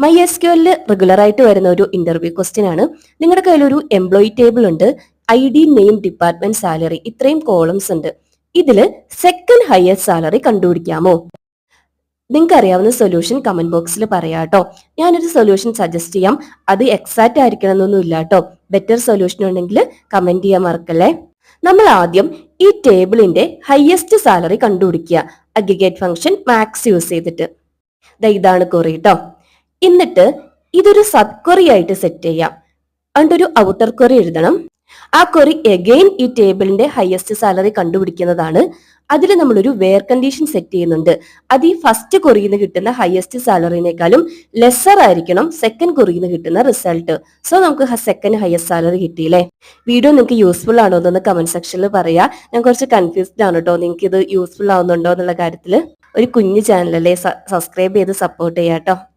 MySQL regular ആയിട്ട് വരുന്ന ഒരു ഇന്റർവ്യൂ ക്വസ്റ്റ്യൻ ആണ്. നിങ്ങളുടെ കയ്യിൽ ഒരു എംപ്ലോയി ടേബിൾ ഉണ്ട്, ID, നെയിം, ഡിപ്പാർട്ട്മെന്റ്, സാലറി, ഇത്രയും കോളംസ് ഉണ്ട്. ഇതില് സെക്കൻഡ് ഹയസ്റ്റ് സാലറി കണ്ടുപിടിക്കാമോ? നിങ്ങൾക്ക് അറിയാവുന്ന സൊല്യൂഷൻ കമന്റ് ബോക്സിൽ പറയാട്ടോ. ഞാനൊരു സൊല്യൂഷൻ സജസ്റ്റ് ചെയ്യാം. അത് എക്സാക്റ്റ് ആയിരിക്കണം എന്നൊന്നും ഇല്ല കേട്ടോ. ബെറ്റർ സൊല്യൂഷൻ ഉണ്ടെങ്കിൽ കമന്റ് ചെയ്യാൻ മറക്കല്ലേ. നമ്മൾ ആദ്യം ഈ ടേബിളിന്റെ ഹയസ്റ്റ് സാലറി കണ്ടുപിടിക്കുക. അഗ്രിഗേറ്റ് ഫംഗ്ഷൻ മാക്സ് യൂസ് ചെയ്തിട്ട്. ഇതാണ് ക്വറി കേട്ടോ. എന്നിട്ട് ഇതൊരു സബ് ക്വറി ആയിട്ട് സെറ്റ് ചെയ്യാം. അതുകൊണ്ട് ഒരു ഔട്ടർ ക്വറി എഴുതണം. ആ ക്വറി എഗെയിൻ ഈ ടേബിളിന്റെ ഹയസ്റ്റ് സാലറി കണ്ടുപിടിക്കുന്നതാണ്. അതിൽ നമ്മളൊരു വെയർ കണ്ടീഷൻ സെറ്റ് ചെയ്യുന്നുണ്ട്. അത് ഈ ഫസ്റ്റ് ക്വറിയിൽ നിന്ന് കിട്ടുന്ന ഹയസ്റ്റ് സാലറിനേക്കാളും ലെസർ ആയിരിക്കണം സെക്കൻഡ് ക്വറിയിൽ നിന്ന് കിട്ടുന്ന റിസൾട്ട്. സോ നമുക്ക് സെക്കൻഡ് ഹയസ്റ്റ് സാലറി കിട്ടിയില്ലേ. വീഡിയോ നിങ്ങൾക്ക് യൂസ്ഫുൾ ആണോ എന്നൊന്ന് കമന്റ് സെക്ഷനിൽ പറയാ. ഞാൻ കുറച്ച് കൺഫ്യൂസ്ഡ് ആണ് കേട്ടോ. നിങ്ങൾക്ക് ഇത് യൂസ്ഫുൾ ആവുന്നുണ്ടോ എന്നുള്ള കാര്യത്തിൽ. ഒരു കുഞ്ഞു ചാനലല്ലേ, സബ്സ്ക്രൈബ് ചെയ്ത് സപ്പോർട്ട് ചെയ്യാട്ടോ.